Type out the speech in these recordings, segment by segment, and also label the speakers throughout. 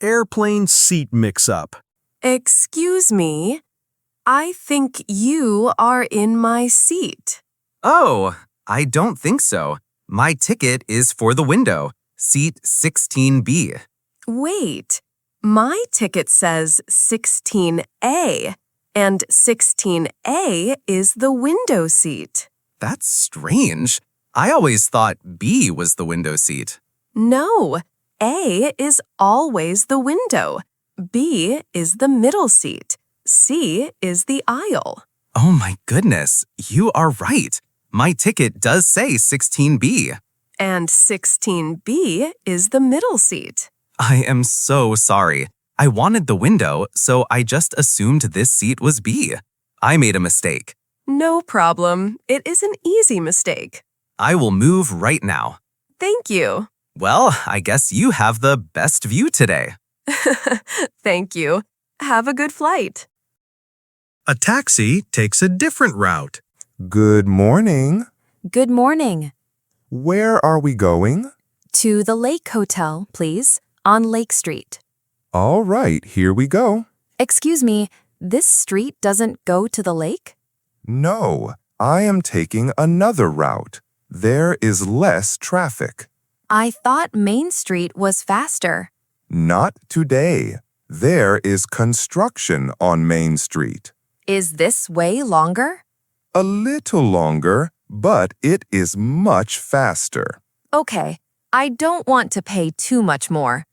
Speaker 1: Airplane seat mix-up.
Speaker 2: Excuse me, I think you are in my seat.
Speaker 3: Oh, I don't think so. My ticket is for the window, seat 16B.
Speaker 2: Wait, my ticket says 16A, and 16A is the window seat.
Speaker 3: That's strange. I always thought B was the window seat.
Speaker 2: No, A is always the window. B is the middle seat. C is the aisle.
Speaker 3: Oh my goodness, you are right. My ticket does say 16B.
Speaker 2: And 16B is the middle seat.
Speaker 3: I am so sorry. I wanted the window, so I just assumed this seat was B. I made a mistake.
Speaker 2: No problem. It is an easy mistake.
Speaker 3: I will move right now.
Speaker 2: Thank you.
Speaker 3: Well, I guess you have the best view today.
Speaker 2: Thank you. Have a good flight.
Speaker 1: A taxi takes a different route.
Speaker 4: Good morning.
Speaker 5: Good morning.
Speaker 4: Where are we going?
Speaker 5: To the Lake Hotel, please, on Lake Street.
Speaker 4: All right, here we go.
Speaker 5: Excuse me, this street doesn't go to the lake?
Speaker 4: No, I am taking another route. There is less traffic.
Speaker 5: I thought Main Street was faster.
Speaker 4: Not today. There is construction on Main Street.
Speaker 5: Is this way longer?
Speaker 4: A little longer, but it is much faster.
Speaker 5: Okay, I don't want to pay too much more.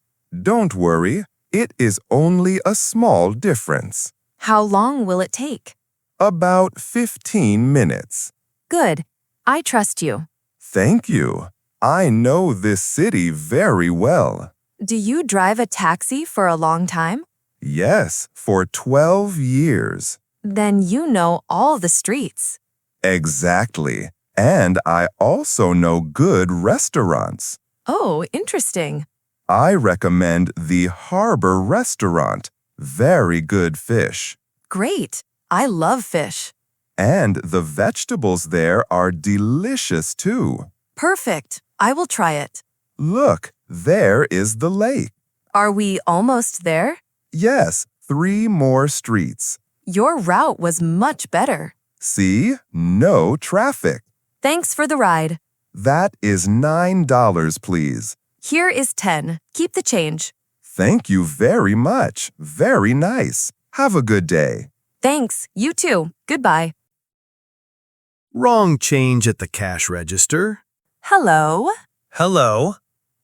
Speaker 4: Don't worry, it is only a small difference.
Speaker 5: How long will it take?
Speaker 4: About 15 minutes.
Speaker 5: Good. I trust you.
Speaker 4: Thank you. I know this city very well.
Speaker 5: Do you drive a taxi for a long time?
Speaker 4: Yes, for 12 years.
Speaker 5: Then you know all the streets.
Speaker 4: Exactly. And I also know good restaurants.
Speaker 5: Oh, interesting.
Speaker 4: I recommend the Harbor Restaurant. Very good fish.
Speaker 5: Great. I love fish.
Speaker 4: And the vegetables there are delicious too.
Speaker 5: Perfect. I will try it.
Speaker 4: Look, there is the lake.
Speaker 5: Are we almost there?
Speaker 4: Yes, 3 more streets.
Speaker 5: Your route was much better.
Speaker 4: See? No traffic.
Speaker 5: Thanks for the ride.
Speaker 4: That is $9, please.
Speaker 5: Here is 10. Keep the change.
Speaker 4: Thank you very much. Very nice. Have a good day.
Speaker 5: Thanks. You too. Goodbye.
Speaker 1: Wrong change at the cash register.
Speaker 6: Hello.
Speaker 7: Hello.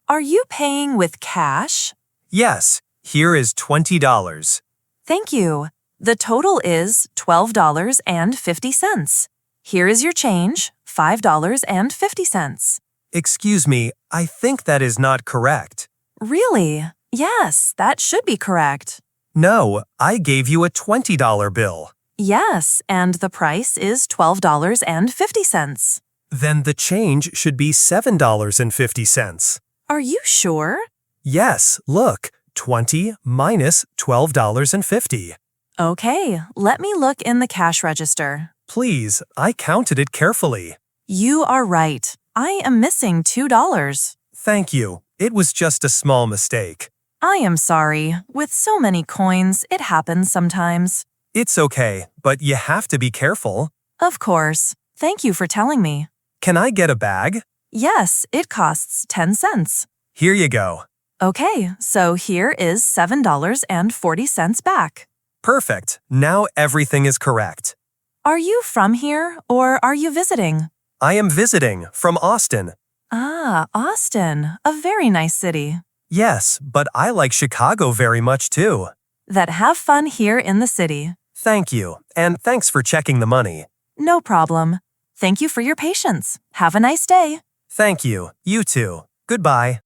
Speaker 6: Are you paying with cash?
Speaker 7: Yes, here is $20.
Speaker 6: Thank you. The total is $12.50. Here is your change, $5.50.
Speaker 7: Excuse me, I think that is not correct.
Speaker 6: Really? Yes, that should be correct.
Speaker 7: No, I gave you a $20 bill.
Speaker 6: Yes, and the price is $12.50.
Speaker 7: Then the change should be $7.50.
Speaker 6: Are you sure?
Speaker 7: Yes, look, 20 minus $12.50.
Speaker 6: Okay, let me look in the cash register.
Speaker 7: Please, I counted it carefully.
Speaker 6: You are right. I am missing $2.
Speaker 7: Thank you. It was just a small mistake.
Speaker 6: I am sorry. With so many coins, it happens sometimes.
Speaker 7: It's okay, but you have to be careful.
Speaker 6: Of course. Thank you for telling me.
Speaker 7: Can I get a bag?
Speaker 6: Yes, it costs 10 cents.
Speaker 7: Here you go.
Speaker 6: Okay, so here is $7.40 back.
Speaker 7: Perfect. Now everything is correct.
Speaker 6: Are you from here or are you visiting?
Speaker 7: I am visiting from Austin.
Speaker 6: Ah, Austin, a very nice city.
Speaker 7: Yes, but I like Chicago very much too.
Speaker 6: Then have fun here in the city.
Speaker 7: Thank you, and thanks for checking the money.
Speaker 6: No problem. Thank you for your patience. Have a nice day.
Speaker 7: Thank you. You too. Goodbye.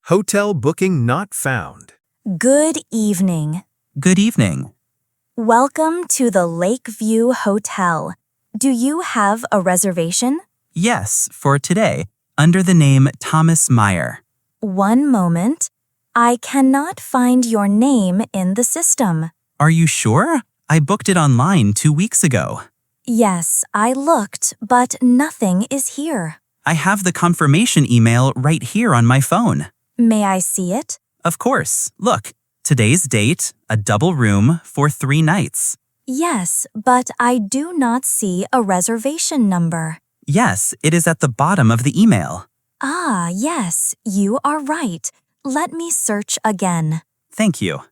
Speaker 1: Hotel booking not found.
Speaker 8: Good evening.
Speaker 9: Good evening.
Speaker 8: Welcome to the Lakeview Hotel. Do you have a reservation?
Speaker 9: Yes, for today, under the name Thomas Meyer.
Speaker 8: One moment. I cannot find your name in the system.
Speaker 9: Are you sure? I booked it online 2 weeks ago.
Speaker 8: Yes, I looked, but nothing is here.
Speaker 9: I have the confirmation email right here on my phone.
Speaker 8: May I see it?
Speaker 9: Of course. Look, today's date, a double room for 3 nights.
Speaker 8: Yes, but I do not see a reservation number.
Speaker 9: Yes, it is at the bottom of the email.
Speaker 8: Ah, yes, you are right. Let me search again.
Speaker 9: Thank you.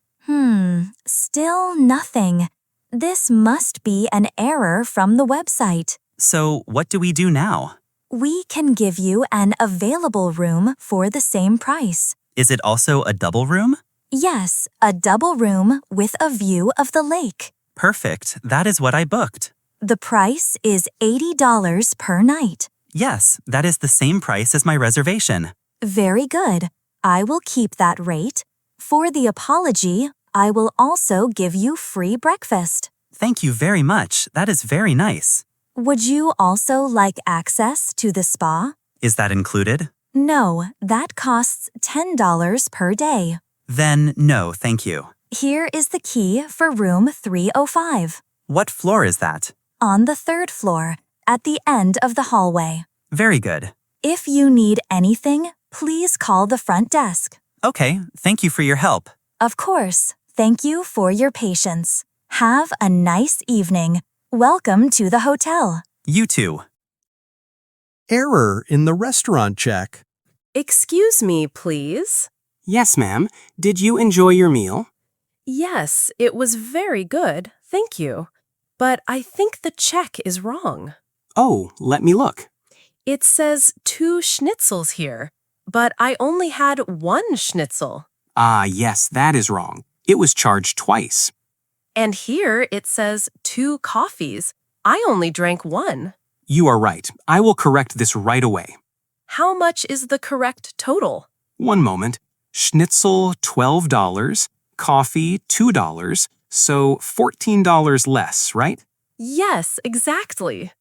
Speaker 8: Still nothing. This must be an error from the website.
Speaker 9: So, what do we do now?
Speaker 8: We can give you an available room for the same price.
Speaker 9: Is it also a double room?
Speaker 8: Yes, a double room with a view of the lake.
Speaker 9: Perfect. That is what I booked.
Speaker 8: The price is $80 per night.
Speaker 9: Yes, that is the same price as my reservation.
Speaker 8: Very good. I will keep that rate. For the apology, I will also give you free breakfast.
Speaker 9: Thank you very much. That is very nice.
Speaker 8: Would you also like access to the spa?
Speaker 9: Is that included?
Speaker 8: No, that costs $10 per day.
Speaker 9: Then, no, thank you.
Speaker 8: Here is the key for room 305.
Speaker 9: What floor is that?
Speaker 8: On the 3rd floor, at the end of the hallway.
Speaker 9: Very good.
Speaker 8: If you need anything, please call the front desk.
Speaker 9: Okay, thank you for your help.
Speaker 8: Of course. Thank you for your patience. Have a nice evening. Welcome to the hotel.
Speaker 9: You too.
Speaker 7: Error in the restaurant check.
Speaker 2: Excuse me, please.
Speaker 10: Yes, ma'am. Did you enjoy your meal?
Speaker 2: Yes, it was very good, thank you. But I think the check is wrong.
Speaker 10: Oh, let me look.
Speaker 2: It says 2 schnitzels here, but I only had 1 schnitzel.
Speaker 10: Ah, yes, that is wrong. It was charged twice.
Speaker 2: And here it says 2 coffees. I only drank 1.
Speaker 10: You are right. I will correct this right away.
Speaker 2: How much is the correct total?
Speaker 10: One moment. Schnitzel, $12. Coffee, $2. So $14 less, right?
Speaker 2: Yes, exactly.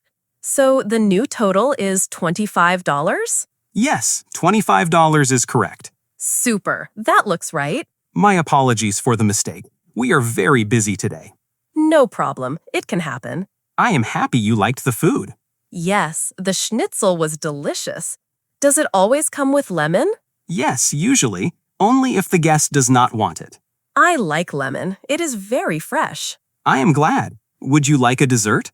Speaker 2: So the new total is $25?
Speaker 10: Yes, $25 is correct.
Speaker 2: Super, that looks right.
Speaker 10: My apologies for the mistake. We are very busy today.
Speaker 2: No problem, it can happen.
Speaker 10: I am happy you liked the food.
Speaker 2: Yes, the schnitzel was delicious. Does it always come with lemon?
Speaker 10: Yes, usually, only if the guest does not want it.
Speaker 2: I like lemon. It is very fresh.
Speaker 10: I am glad. Would you like a dessert?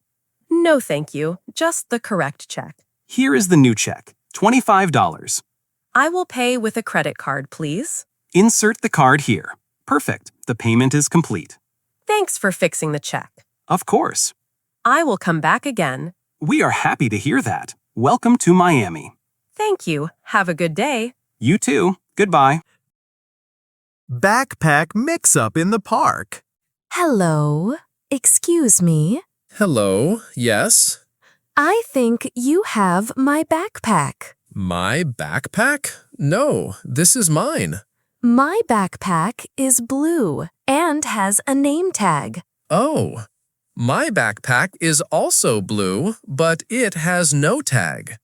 Speaker 2: No, thank you. Just the correct check.
Speaker 10: Here is the new check, $25.
Speaker 2: I will pay with a credit card, please.
Speaker 10: Insert the card here. Perfect. The payment is complete.
Speaker 2: Thanks for fixing the check.
Speaker 10: Of course.
Speaker 2: I will come back again.
Speaker 10: We are happy to hear that. Welcome to Miami.
Speaker 2: Thank you. Have a good day.
Speaker 10: You too. Goodbye.
Speaker 1: Backpack mix-up in the park.
Speaker 5: Hello. Excuse me.
Speaker 11: Hello, yes?
Speaker 5: I think you have my backpack.
Speaker 11: My backpack? No, this is mine.
Speaker 5: My backpack is blue and has a name tag.
Speaker 11: Oh, my backpack is also blue, but it has no tag.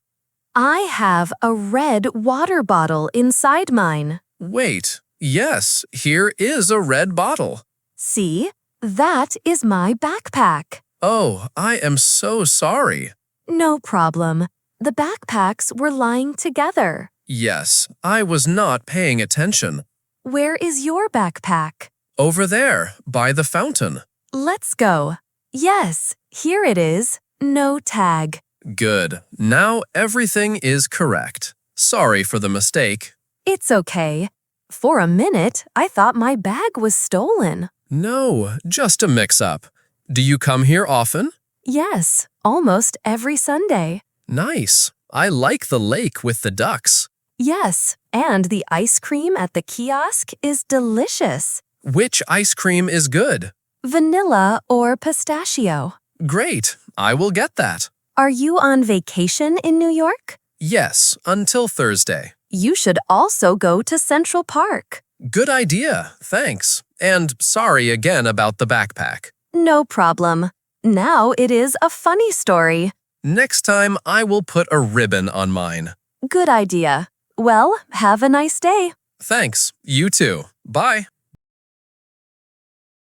Speaker 5: I have a red water bottle inside mine.
Speaker 11: Wait, yes, here is a red bottle.
Speaker 5: See? That is my backpack.
Speaker 11: Oh, I am so sorry.
Speaker 5: No problem. The backpacks were lying together.
Speaker 11: Yes, I was not paying attention.
Speaker 5: Where is your backpack?
Speaker 11: Over there, by the fountain.
Speaker 5: Let's go. Yes, here it is. No tag.
Speaker 11: Good. Now everything is correct. Sorry for the mistake.
Speaker 5: It's okay. For a minute, I thought my bag was stolen.
Speaker 11: No, just a mix-up. Do you come here often?
Speaker 5: Yes, almost every Sunday.
Speaker 11: Nice. I like the lake with the ducks.
Speaker 5: Yes, and the ice cream at the kiosk is delicious.
Speaker 11: Which ice cream is good?
Speaker 5: Vanilla or pistachio.
Speaker 11: Great. I will get that.
Speaker 5: Are you on vacation in New York?
Speaker 11: Yes, until Thursday.
Speaker 5: You should also go to Central Park.
Speaker 11: Good idea. Thanks. And sorry again about the backpack.
Speaker 5: No problem. Now it is a funny story.
Speaker 11: Next time, I will put a ribbon on mine.
Speaker 5: Good idea. Well, have a nice day.
Speaker 11: Thanks. You too. Bye.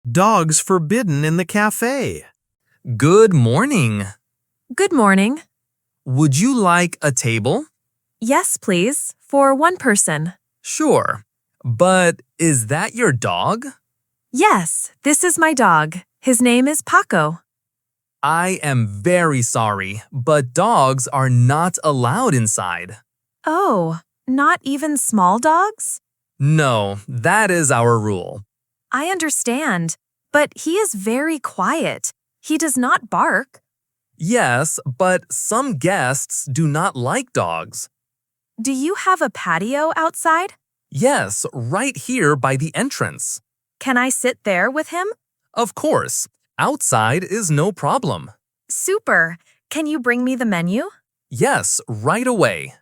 Speaker 1: Dogs forbidden in the cafe.
Speaker 3: Good morning.
Speaker 6: Good morning.
Speaker 3: Would you like a table?
Speaker 6: Yes, please, for 1 person.
Speaker 3: Sure. But is that your dog?
Speaker 5: Yes, this is my dog. His name is Paco.
Speaker 3: I am very sorry, but dogs are not allowed inside.
Speaker 5: Oh, not even small dogs?
Speaker 3: No, that is our rule.
Speaker 5: I understand, but he is very quiet. He does not bark.
Speaker 3: Yes, but some guests do not like dogs.
Speaker 5: Do you have a patio outside?
Speaker 3: Yes, right here by the entrance.
Speaker 5: Can I sit there with him?
Speaker 3: Of course. Outside is no problem.
Speaker 5: Super. Can you bring me the menu?
Speaker 3: Yes, right away.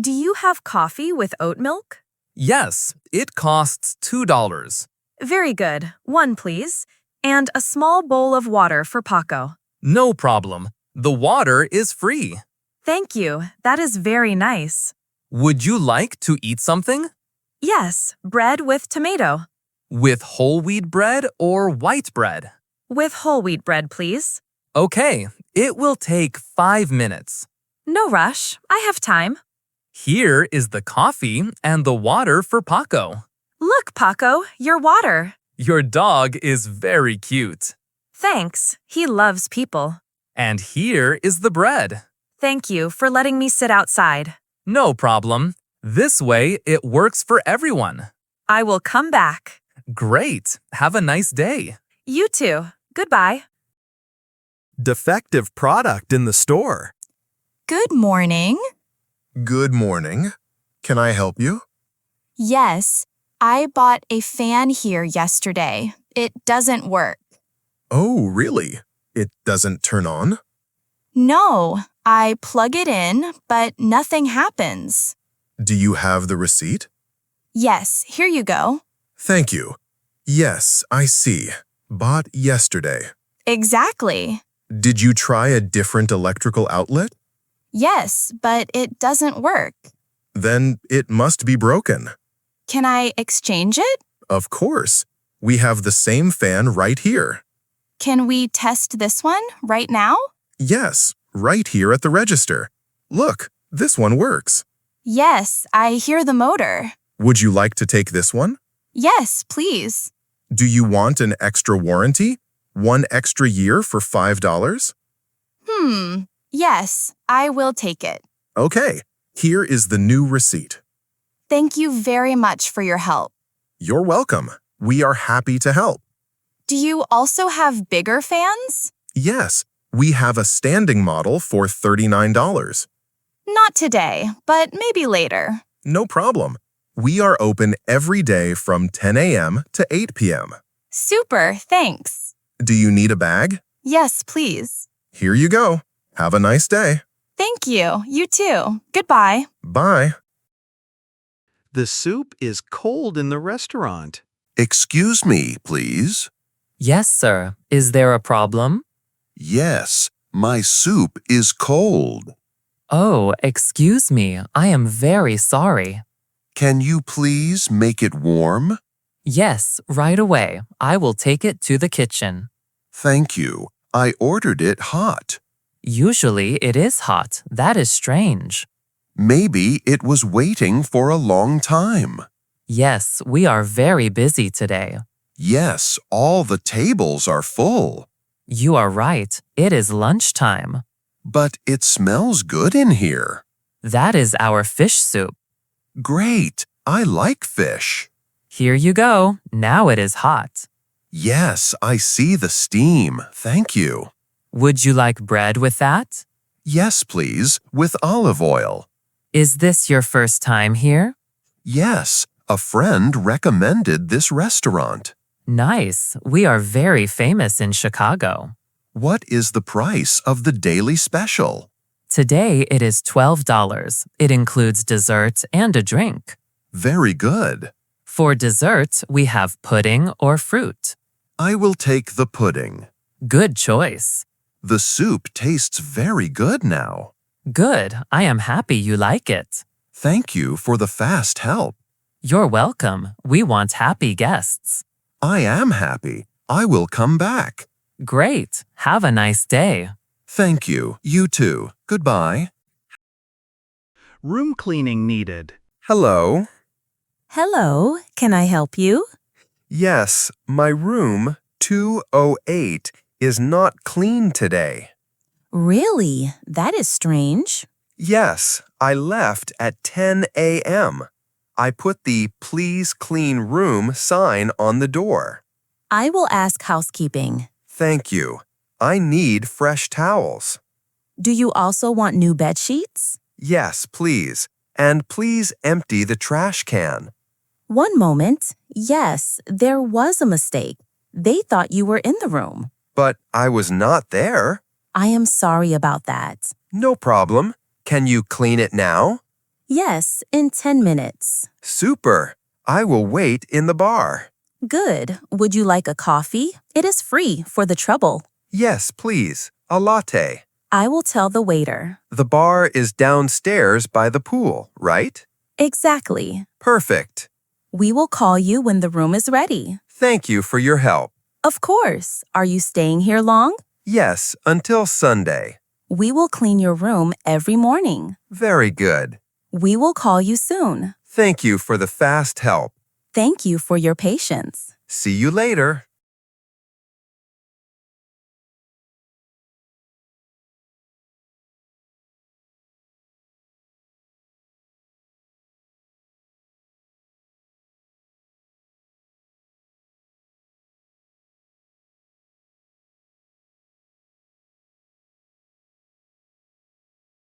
Speaker 5: Do you have coffee with oat milk?
Speaker 3: Yes, it costs $2.
Speaker 5: Very good. One, please. And a small bowl of water for Paco.
Speaker 3: No problem. The water is free.
Speaker 5: Thank you. That is very nice.
Speaker 3: Would you like to eat something?
Speaker 5: Yes, bread with tomato.
Speaker 3: With whole wheat bread or white bread?
Speaker 5: With whole wheat bread, please.
Speaker 3: Okay, it will take 5 minutes.
Speaker 5: No rush. I have time.
Speaker 3: Here is the coffee and the water for Paco.
Speaker 5: Look, Paco, your water.
Speaker 3: Your dog is very cute.
Speaker 5: Thanks. He loves people.
Speaker 3: And here is the bread.
Speaker 5: Thank you for letting me sit outside.
Speaker 3: No problem. This way, it works for everyone.
Speaker 5: I will come back.
Speaker 3: Great. Have a nice day.
Speaker 5: You too. Goodbye.
Speaker 7: Defective product in the store.
Speaker 12: Good morning.
Speaker 13: Good morning. Can I help you?
Speaker 12: Yes, I bought a fan here yesterday. It doesn't work.
Speaker 13: Oh, really? It doesn't turn on?
Speaker 12: No, I plug it in, but nothing happens.
Speaker 13: Do you have the receipt?
Speaker 12: Yes, here you go.
Speaker 13: Thank you. Yes, I see. Bought yesterday.
Speaker 12: Exactly.
Speaker 13: Did you try a different electrical outlet?
Speaker 12: Yes, but it doesn't work.
Speaker 13: Then it must be broken.
Speaker 12: Can I exchange it?
Speaker 13: Of course. We have the same fan right here.
Speaker 12: Can we test this one right now?
Speaker 13: Yes, right here at the register. Look, this one works.
Speaker 12: Yes, I hear the motor.
Speaker 13: Would you like to take this one?
Speaker 12: Yes, please.
Speaker 13: Do you want an extra warranty? 1 extra year for $5?
Speaker 12: Yes, I will take it.
Speaker 13: Okay, here is the new receipt.
Speaker 12: Thank you very much for your help.
Speaker 13: You're welcome. We are happy to help.
Speaker 12: Do you also have bigger fans?
Speaker 13: Yes, we have a standing model for $39.
Speaker 12: Not today, but maybe later.
Speaker 13: No problem. We are open every day from 10 a.m. to 8 p.m.
Speaker 12: Super, thanks.
Speaker 13: Do you need a bag?
Speaker 12: Yes, please.
Speaker 13: Here you go. Have a nice day.
Speaker 12: Thank you. You too. Goodbye.
Speaker 13: Bye.
Speaker 14: The soup is cold in the restaurant.
Speaker 15: Excuse me, please.
Speaker 16: Yes, sir. Is there a problem?
Speaker 15: Yes, my soup is cold.
Speaker 16: Oh, excuse me. I am very sorry.
Speaker 15: Can you please make it warm?
Speaker 16: Yes, right away. I will take it to the kitchen.
Speaker 15: Thank you. I ordered it hot.
Speaker 16: Usually it is hot. That is strange.
Speaker 15: Maybe it was waiting for a long time.
Speaker 16: Yes, we are very busy today.
Speaker 15: Yes, all the tables are full.
Speaker 16: You are right. It is lunchtime.
Speaker 15: But it smells good in here.
Speaker 16: That is our fish soup.
Speaker 15: Great. I like fish.
Speaker 16: Here you go. Now it is hot.
Speaker 15: Yes, I see the steam. Thank you.
Speaker 16: Would you like bread with that?
Speaker 15: Yes, please, with olive oil.
Speaker 16: Is this your first time here?
Speaker 15: Yes, a friend recommended this restaurant.
Speaker 16: Nice. We are very famous in Chicago.
Speaker 15: What is the price of the daily special?
Speaker 16: Today it is $12. It includes dessert and a drink.
Speaker 15: Very good.
Speaker 16: For dessert, we have pudding or fruit.
Speaker 15: I will take the pudding.
Speaker 16: Good choice.
Speaker 15: The soup tastes very good now.
Speaker 16: Good. I am happy you like it.
Speaker 15: Thank you for the fast help.
Speaker 16: You're welcome. We want happy guests.
Speaker 15: I am happy. I will come back.
Speaker 16: Great. Have a nice day.
Speaker 15: Thank you. You too. Goodbye.
Speaker 14: Room cleaning needed.
Speaker 7: Hello.
Speaker 6: Hello, can I help you?
Speaker 13: Yes, my room 208 is not clean today.
Speaker 6: Really? That is strange.
Speaker 13: Yes, I left at 10 a.m. I put the Please Clean Room sign on the door.
Speaker 6: I will ask housekeeping.
Speaker 13: Thank you. I need fresh towels.
Speaker 6: Do you also want new bed sheets?
Speaker 13: Yes, please. And please empty the trash can.
Speaker 6: One moment. Yes, there was a mistake. They thought you were in the room.
Speaker 13: But I was not there.
Speaker 6: I am sorry about that.
Speaker 13: No problem. Can you clean it now?
Speaker 6: Yes, in 10 minutes.
Speaker 13: Super. I will wait in the bar.
Speaker 6: Good. Would you like a coffee? It is free for the trouble.
Speaker 13: Yes, please. A latte.
Speaker 6: I will tell the waiter.
Speaker 13: The bar is downstairs by the pool, right?
Speaker 6: Exactly.
Speaker 13: Perfect.
Speaker 6: We will call you when the room is ready.
Speaker 13: Thank you for your help.
Speaker 6: Of course. Are you staying here long?
Speaker 13: Yes, until Sunday.
Speaker 6: We will clean your room every morning.
Speaker 13: Very good.
Speaker 6: We will call you soon.
Speaker 13: Thank you for the fast help.
Speaker 6: Thank you for your patience.
Speaker 13: See you later.